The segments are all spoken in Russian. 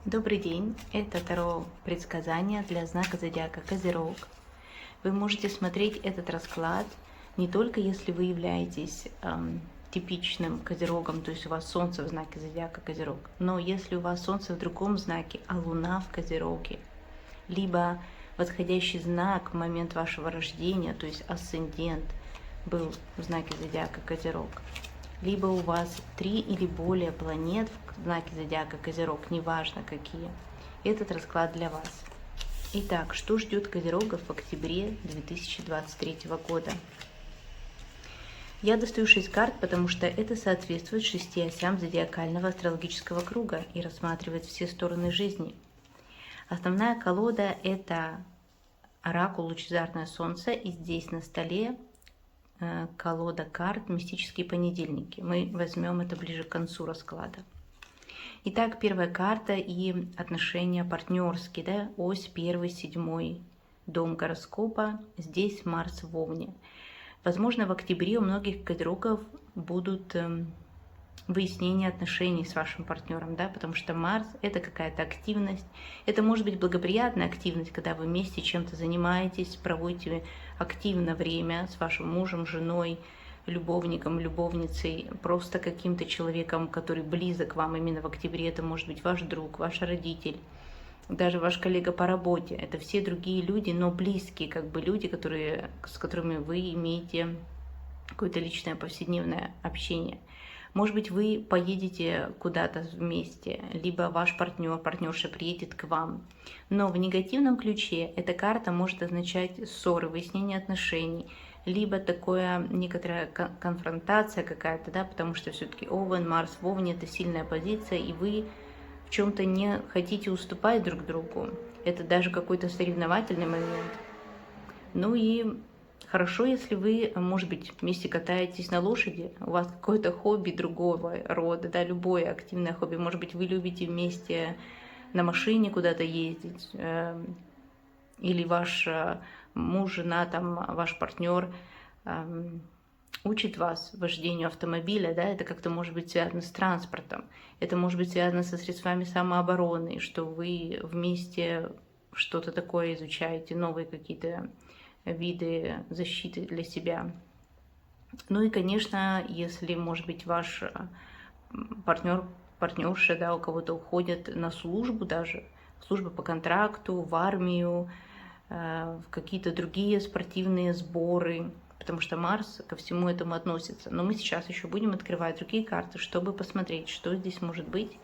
Добрый день, это Таро предсказания для знака зодиака Козерог. Вы можете смотреть этот расклад не только если вы являетесь типичным Козерогом, то есть у вас Солнце в знаке зодиака Козерог, но если у вас Солнце в другом знаке, а Луна в Козероге, либо восходящий знак в момент вашего рождения, то есть асцендент, был в знаке зодиака Козерог, либо у вас 3 или более планет в знаке зодиака Козерог, неважно какие, этот расклад для вас. Итак, что ждет Козерогов в октябре 2023 года? Я достаю 6 карт, потому что это соответствует 6 осям зодиакального астрологического круга и рассматривает все стороны жизни. Основная колода – это оракул Лучезарное Солнце, и здесь на столе колода карт «Мистические понедельники». Мы возьмем это ближе к концу расклада. Итак, первая карта и отношения партнерские, да, ось 1, 7 дом гороскопа, здесь Марс в Овне. Возможно, в октябре у многих козерогов будут выяснение отношений с вашим партнером, да, потому что Марс – это какая-то активность, это может быть благоприятная активность, когда вы вместе чем-то занимаетесь, проводите активно время с вашим мужем, женой, любовником, любовницей, просто каким-то человеком, который близок вам именно в октябре, это может быть ваш друг, ваш родитель, даже ваш коллега по работе, это все другие люди, но близкие, как бы люди, с которыми вы имеете какое-то личное повседневное общение. Может быть, вы поедете куда-то вместе, либо ваш партнер, партнерша приедет к вам. Но в негативном ключе эта карта может означать ссоры, выяснение отношений, либо такое некоторая конфронтация какая-то, да, потому что все-таки Овен, Марс в Овне – это сильная позиция, и вы в чем-то не хотите уступать друг другу. Это даже какой-то соревновательный момент. Ну и хорошо, если вы, может быть, вместе катаетесь на лошади, у вас какое-то хобби другого рода, да, любое активное хобби. Может быть, вы любите вместе на машине куда-то ездить, или ваш муж, жена, там, ваш партнер учит вас вождению автомобиля, да, это как-то может быть связано с транспортом, это может быть связано со средствами самообороны, что вы вместе что-то такое изучаете, новые какие-то виды защиты для себя. Ну и, конечно, если, может быть, ваш партнер, партнерша, да, у кого-то уходят на службу даже, служба по контракту, в армию, в какие-то другие спортивные сборы, потому что Марс ко всему этому относится. Но мы сейчас еще будем открывать другие карты, чтобы посмотреть, что здесь может быть,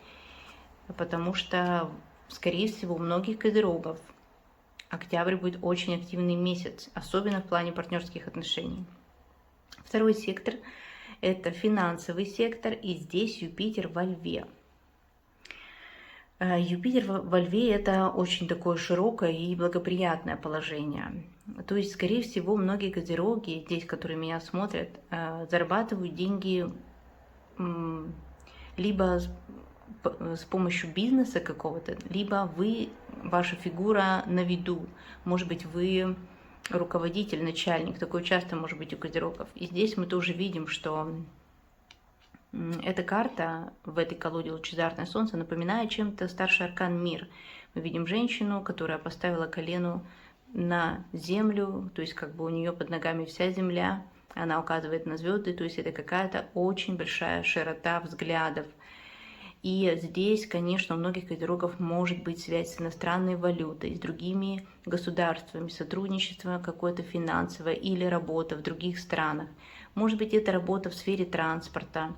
потому что, скорее всего, у многих козерогов октябрь будет очень активный месяц, особенно в плане партнерских отношений. Второй сектор – это финансовый сектор, и здесь Юпитер во Льве. Юпитер во Льве – это очень такое широкое и благоприятное положение. То есть, скорее всего, многие козероги, здесь, которые меня смотрят, зарабатывают деньги либо с помощью бизнеса какого-то, либо ваша фигура на виду. Может быть, вы руководитель, начальник, такое часто может быть у козерогов. И здесь мы тоже видим, что эта карта в этой колоде Лучезарное Солнце напоминает чем-то старший аркан Мир. Мы видим женщину, которая поставила колено на землю, то есть как бы у нее под ногами вся земля, она указывает на звезды, то есть это какая-то очень большая широта взглядов. И здесь, конечно, у многих козерогов может быть связь с иностранной валютой, с другими государствами, сотрудничество какое-то финансовое или работа в других странах. Может быть, это работа в сфере транспорта,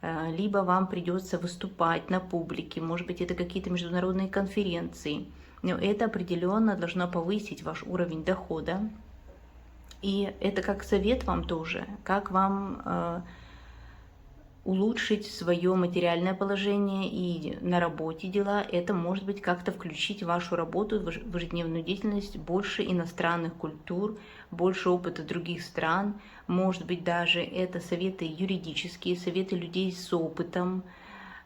либо вам придется выступать на публике, может быть, это какие-то международные конференции. Но это определенно должно повысить ваш уровень дохода. И это как совет вам тоже, как вам улучшить свое материальное положение и на работе дела. Это может быть как-то включить в вашу работу, в ежедневную деятельность больше иностранных культур, больше опыта других стран. Может быть, даже это советы юридические, советы людей с опытом.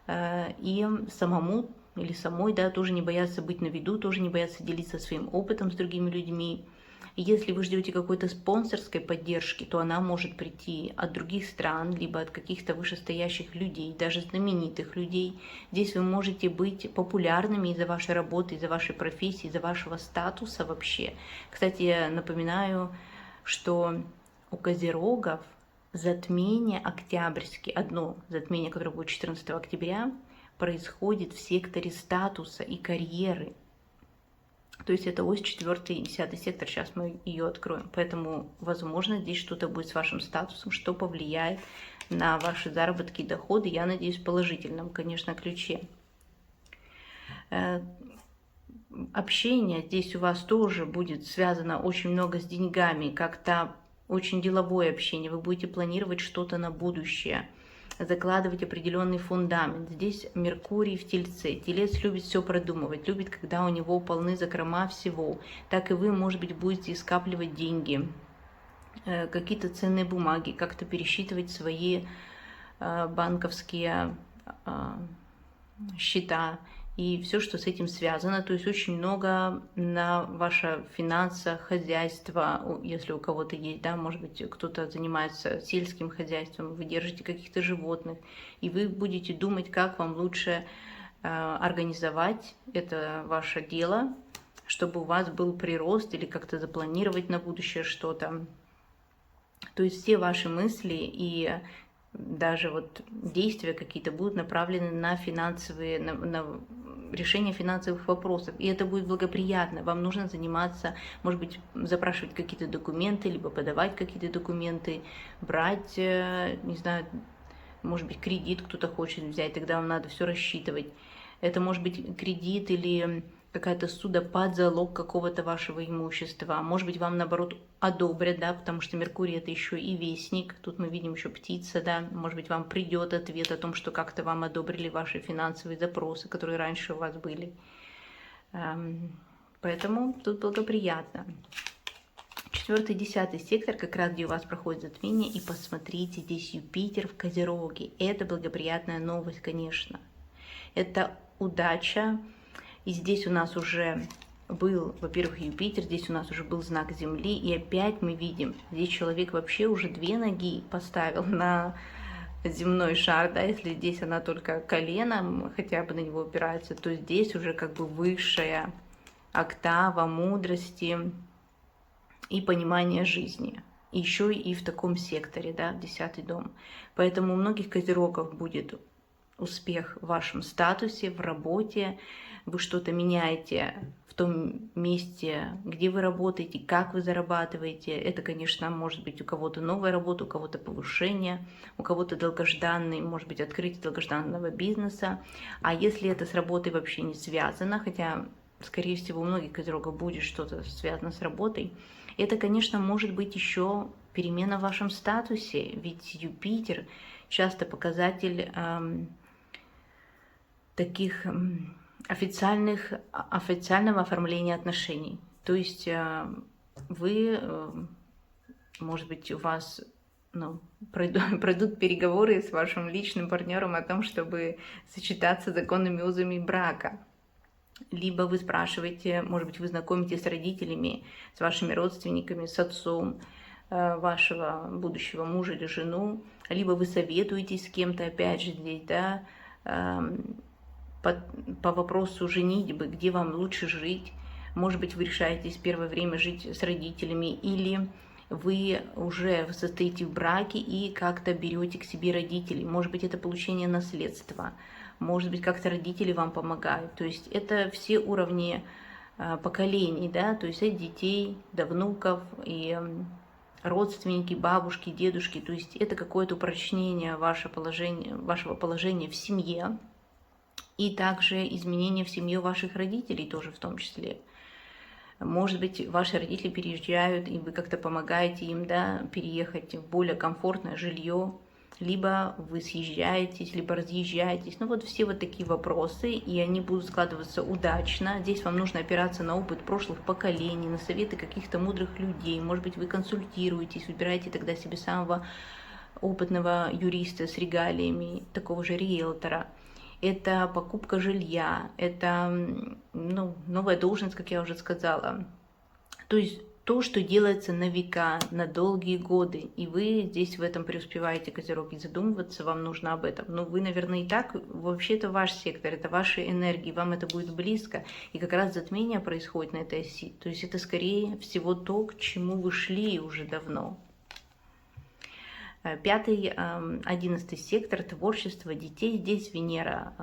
И самому или самой, да, тоже не бояться быть на виду, тоже не бояться делиться своим опытом с другими людьми. И если вы ждете какой-то спонсорской поддержки, то она может прийти от других стран, либо от каких-то вышестоящих людей, даже знаменитых людей. Здесь вы можете быть популярными из-за вашей работы, из-за вашей профессии, из-за вашего статуса вообще. Кстати, я напоминаю, что у козерогов затмение октябрьские, одно затмение, которое будет 14 октября, происходит в секторе статуса и карьеры. То есть это ось 4 и 10 сектор, сейчас мы ее откроем. Поэтому, возможно, здесь что-то будет с вашим статусом, что повлияет на ваши заработки и доходы. Я надеюсь, в положительном, конечно, ключе. Общение здесь у вас тоже будет связано очень много с деньгами, как-то очень деловое общение. Вы будете планировать что-то на будущее, закладывать определенный фундамент. Здесь Меркурий в Тельце. Телец любит все продумывать, любит, когда у него полны закрома всего. Так и вы, может быть, будете скапливать деньги, какие-то ценные бумаги, как-то пересчитывать свои банковские счета и все, что с этим связано. То есть очень много на ваше финансовое хозяйство, если у кого-то есть, да, может быть, кто-то занимается сельским хозяйством, вы держите каких-то животных, и вы будете думать, как вам лучше организовать это ваше дело, чтобы у вас был прирост или как-то запланировать на будущее что-то. То есть все ваши мысли и даже вот действия какие-то будут направлены на финансовые, на решение финансовых вопросов. И это будет благоприятно. Вам нужно заниматься, может быть, запрашивать какие-то документы, либо подавать какие-то документы, брать, не знаю, может быть, кредит кто-то хочет взять, тогда вам надо все рассчитывать. Это может быть кредит или какая-то ссуда под залог какого-то вашего имущества. Может быть, вам, наоборот, одобрят, да, потому что Меркурий — это еще и вестник. Тут мы видим еще птица, да. Может быть, вам придет ответ о том, что как-то вам одобрили ваши финансовые запросы, которые раньше у вас были. Поэтому тут благоприятно. 4-й, 10-й сектор, как раз где у вас проходит затмение, и посмотрите, здесь Юпитер в Козероге. Это благоприятная новость, конечно. Это удача. И здесь у нас уже был, во-первых, Юпитер, здесь у нас уже был знак Земли, и опять мы видим, здесь человек вообще уже 2 ноги поставил на земной шар, да, если здесь она только коленом хотя бы на него опирается, то здесь уже как бы высшая октава мудрости и понимания жизни. Еще и в таком секторе, да, 10-й дом. Поэтому у многих козерогов будет успех в вашем статусе, в работе, вы что-то меняете в том месте, где вы работаете, как вы зарабатываете. Это, конечно, может быть у кого-то новая работа, у кого-то повышение, у кого-то долгожданный, может быть, открытие долгожданного бизнеса. А если это с работой вообще не связано, хотя, скорее всего, у многих козерогов будет что-то связано с работой, это, конечно, может быть еще перемена в вашем статусе, ведь Юпитер часто показатель таких официального оформления отношений. То есть вы, может быть, у вас пройдут переговоры с вашим личным партнером о том, чтобы сочетаться законными узами брака. Либо вы спрашиваете, может быть, вы знакомитесь с родителями, с вашими родственниками, с отцом вашего будущего мужа или жену, либо вы советуетесь с кем-то, опять же, здесь, да, по вопросу женитьбы, где вам лучше жить. Может быть, вы решаетесь первое время жить с родителями, или вы уже состоите в браке и как-то берете к себе родителей. Может быть, это получение наследства. Может быть, как-то родители вам помогают. То есть это все уровни поколений, да, то есть от детей до внуков и родственники, бабушки, дедушки. То есть это какое-то упрочнение вашего положения в семье. И также изменения в семье ваших родителей тоже в том числе. Может быть, ваши родители переезжают, и вы как-то помогаете им, да, переехать в более комфортное жилье, либо вы съезжаетесь, либо разъезжаетесь. Ну вот все вот такие вопросы, и они будут складываться удачно. Здесь вам нужно опираться на опыт прошлых поколений, на советы каких-то мудрых людей. Может быть, вы консультируетесь, выбираете тогда себе самого опытного юриста с регалиями, такого же риэлтора. Это покупка жилья, это новая должность, как я уже сказала. То есть то, что делается на века, на долгие годы, и вы здесь в этом преуспеваете, Козерог, и задумываться вам нужно об этом. Но вы, наверное, и так, вообще это ваш сектор, это ваши энергии, вам это будет близко, и как раз затмение происходит на этой оси. То есть это, скорее всего, то, к чему вы шли уже давно. 5-й, 11-й сектор, творчество детей, здесь Венера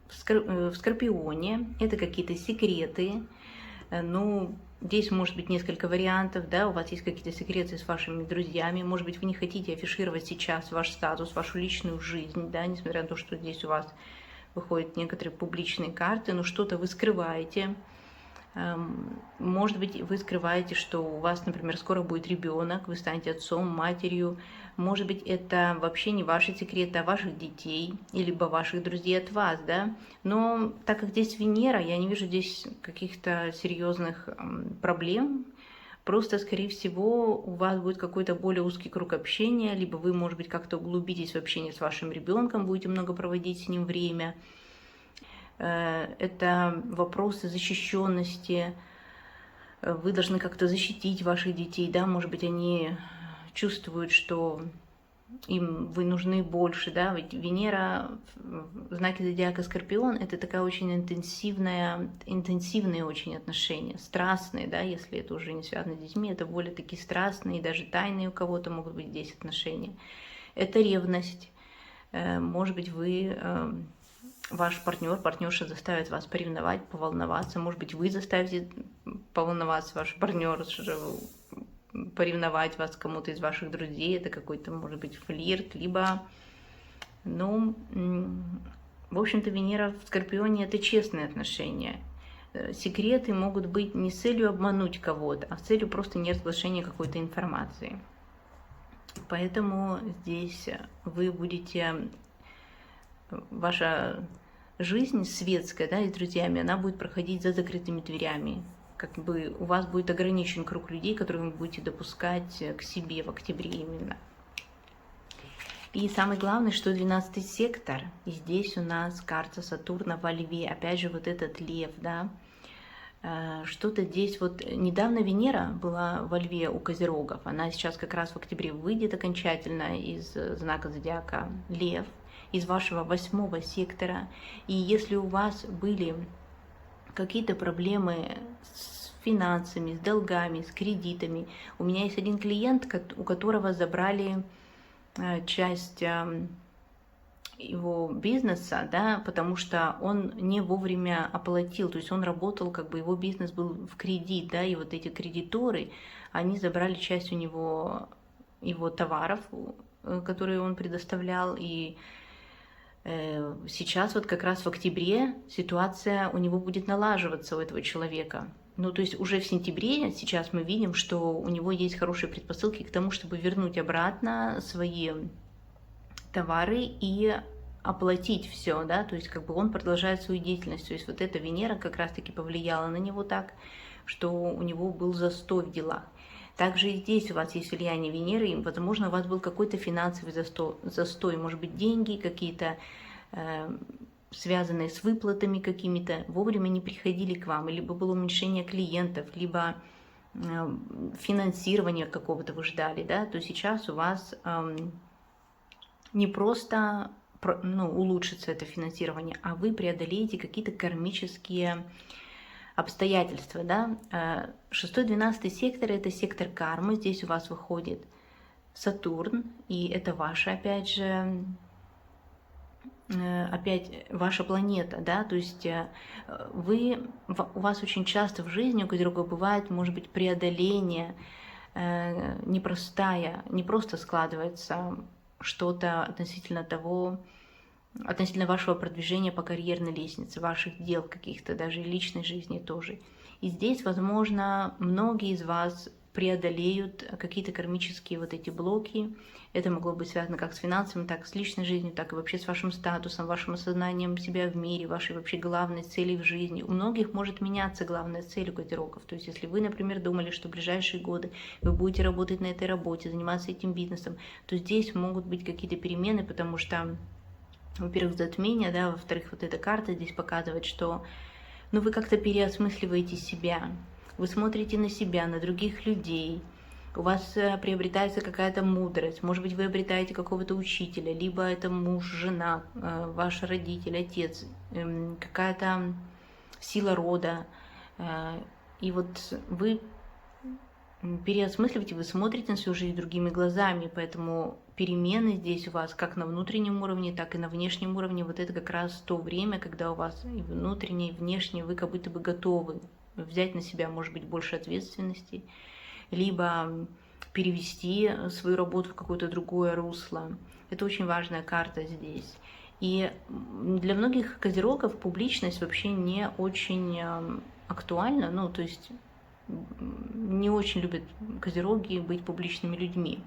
в Скорпионе, это какие-то секреты. Ну, здесь может быть несколько вариантов, да, у вас есть какие-то секреты с вашими друзьями, может быть, вы не хотите афишировать сейчас ваш статус, вашу личную жизнь, да, несмотря на то, что здесь у вас выходят некоторые публичные карты, но что-то вы скрываете. Может быть, вы скрываете, что у вас, например, скоро будет ребенок, вы станете отцом, матерью. Может быть, это вообще не ваши секреты, а ваших детей, либо ваших друзей от вас, да. Но так как здесь Венера, я не вижу здесь каких-то серьезных проблем. Просто, скорее всего, у вас будет какой-то более узкий круг общения, либо вы, может быть, как-то углубитесь в общение с вашим ребенком, будете много проводить с ним время. Это вопросы защищенности. Вы должны как-то защитить ваших детей, да, может быть, они чувствуют, что им вы нужны больше, да, ведь Венера в знаке зодиака Скорпион — это такая очень интенсивные очень отношения, страстные, да, если это уже не связано с детьми, это более такие страстные, даже тайные у кого-то могут быть здесь отношения. Это ревность, может быть, ваш партнер, партнерша заставит вас поревновать, поволноваться. Может быть, вы заставите поволноваться ваш партнер, поревновать вас кому-то из ваших друзей. Это какой-то, может быть, флирт, либо, ну, в общем-то, Венера в Скорпионе — это честные отношения. Секреты могут быть не с целью обмануть кого-то, а с целью просто неразглашения какой-то информации. Поэтому здесь вы будете... Ваша жизнь светская, да, и с друзьями, она будет проходить за закрытыми дверями. Как бы у вас будет ограничен круг людей, которые вы будете допускать к себе в октябре именно. И самое главное, что 12-й сектор, и здесь у нас карта Сатурна во Льве, опять же вот этот лев, да, что-то здесь вот недавно Венера была во Льве у Козерогов, она сейчас как раз в октябре выйдет окончательно из знака зодиака Лев, из вашего 8-го сектора. И если у вас были какие-то проблемы с финансами, с долгами, с кредитами, у меня есть один клиент, у которого забрали часть его бизнеса, да, потому что он не вовремя оплатил, то есть он работал, как бы его бизнес был в кредит, да, и вот эти кредиторы, они забрали часть у него его товаров, которые он предоставлял, и сейчас вот как раз в октябре ситуация у него будет налаживаться, у этого человека. Ну, то есть уже в сентябре сейчас мы видим, что у него есть хорошие предпосылки к тому, чтобы вернуть обратно свои товары и оплатить все, да, то есть как бы он продолжает свою деятельность. То есть вот эта Венера как раз-таки повлияла на него так, что у него был застой в делах. Также и здесь у вас есть влияние Венеры, и, возможно, у вас был какой-то финансовый застой, может быть, деньги какие-то, связанные с выплатами какими-то, вовремя не приходили к вам, либо было уменьшение клиентов, либо финансирование какого-то вы ждали, да, то сейчас у вас не просто улучшится это финансирование, а вы преодолеете какие-то кармические обстоятельства, да. 6-12 сектор — это сектор кармы, здесь у вас выходит Сатурн, и это ваша, опять же, ваша планета, да, то есть у вас очень часто в жизни у Козерога бывает, может быть, преодоление непростое, не просто складывается что-то относительно вашего продвижения по карьерной лестнице, ваших дел каких-то, даже личной жизни тоже. И здесь, возможно, многие из вас преодолеют какие-то кармические вот эти блоки. Это могло быть связано как с финансами, так и с личной жизнью, так и вообще с вашим статусом, вашим осознанием себя в мире, вашей вообще главной цели в жизни. У многих может меняться главная цель у Козерогов. То есть если вы, например, думали, что в ближайшие годы вы будете работать на этой работе, заниматься этим бизнесом, то здесь могут быть какие-то перемены, потому что, во-первых, затмение, да, во-вторых, вот эта карта здесь показывает, что но вы как-то переосмысливаете себя, вы смотрите на себя, на других людей, у вас приобретается какая-то мудрость, может быть, вы обретаете какого-то учителя, либо это муж, жена, ваш родитель, отец, какая-то сила рода, и вот вы переосмысливаете, вы смотрите на свою жизнь другими глазами, поэтому перемены здесь у вас как на внутреннем уровне, так и на внешнем уровне. Вот это как раз то время, когда у вас и внутреннее, и внешнее, вы как будто бы готовы взять на себя, может быть, больше ответственности, либо перевести свою работу в какое-то другое русло. Это очень важная карта здесь. И для многих козерогов публичность вообще не очень актуальна, ну, то есть не очень любят козероги быть публичными людьми.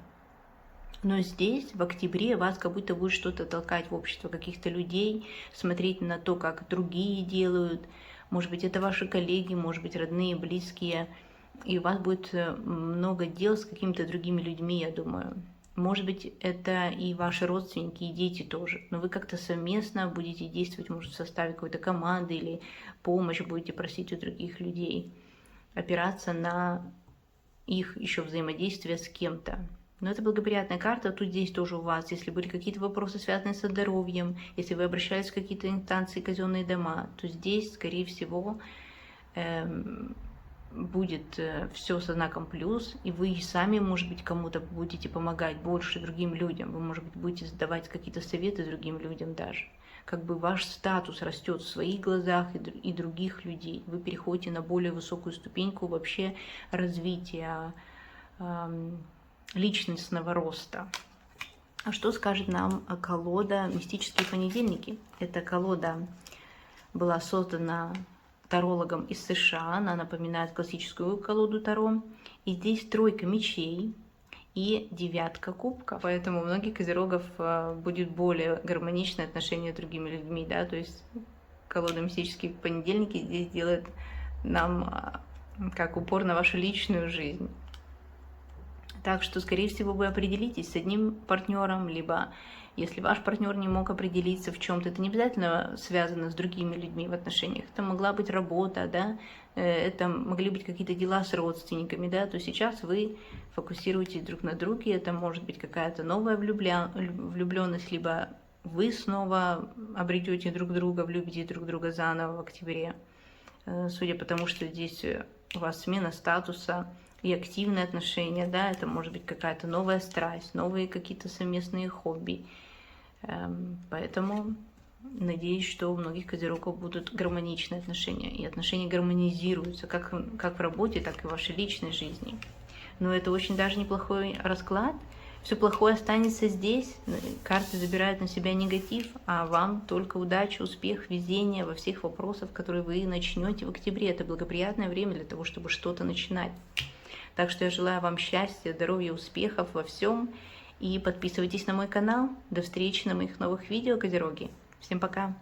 Но здесь, в октябре, вас как будто будет что-то толкать в общество каких-то людей, смотреть на то, как другие делают. Может быть, это ваши коллеги, может быть, родные, близкие. И у вас будет много дел с какими-то другими людьми, я думаю. Может быть, это и ваши родственники, и дети тоже. Но вы как-то совместно будете действовать, может, в составе какой-то команды или помощь будете просить у других людей. Опираться на их еще взаимодействие с кем-то. Но это благоприятная карта. Тут здесь тоже у вас, если были какие-то вопросы, связанные со здоровьем, если вы обращались в какие-то инстанции, казенные дома, то здесь, скорее всего, будет все со знаком плюс, и вы сами, может быть, кому-то будете помогать больше другим людям, вы, может быть, будете задавать какие-то советы другим людям даже. Как бы ваш статус растет в своих глазах и других людей. Вы переходите на более высокую ступеньку вообще развития личностного роста. А что скажет нам колода «Мистические понедельники»? Эта колода была создана тарологом из США, она напоминает классическую колоду Таро. И здесь тройка мечей и девятка кубков. Поэтому у многих козерогов будет более гармоничное отношение с другими людьми. Да? То есть колода «Мистические понедельники» здесь делает нам как упор на вашу личную жизнь. Так что, скорее всего, вы определитесь с одним партнером, либо если ваш партнер не мог определиться в чем-то, это не обязательно связано с другими людьми в отношениях. Это могла быть работа, да, это могли быть какие-то дела с родственниками, да, то сейчас вы фокусируетесь друг на друге, это может быть какая-то новая влюбленность, либо вы снова обретете друг друга, влюбите друг друга заново в октябре. Судя по тому, что здесь у вас смена статуса и активные отношения, да, это может быть какая-то новая страсть, новые какие-то совместные хобби. Поэтому надеюсь, что у многих козерогов будут гармоничные отношения, и отношения гармонизируются как в работе, так и в вашей личной жизни. Но это очень даже неплохой расклад. Все плохое останется здесь, карты забирают на себя негатив, а вам только удачи, успех, везение во всех вопросах, которые вы начнете в октябре. Это благоприятное время для того, чтобы что-то начинать. Так что я желаю вам счастья, здоровья, успехов во всем. И подписывайтесь на мой канал. До встречи на моих новых видео, козероги. Всем пока!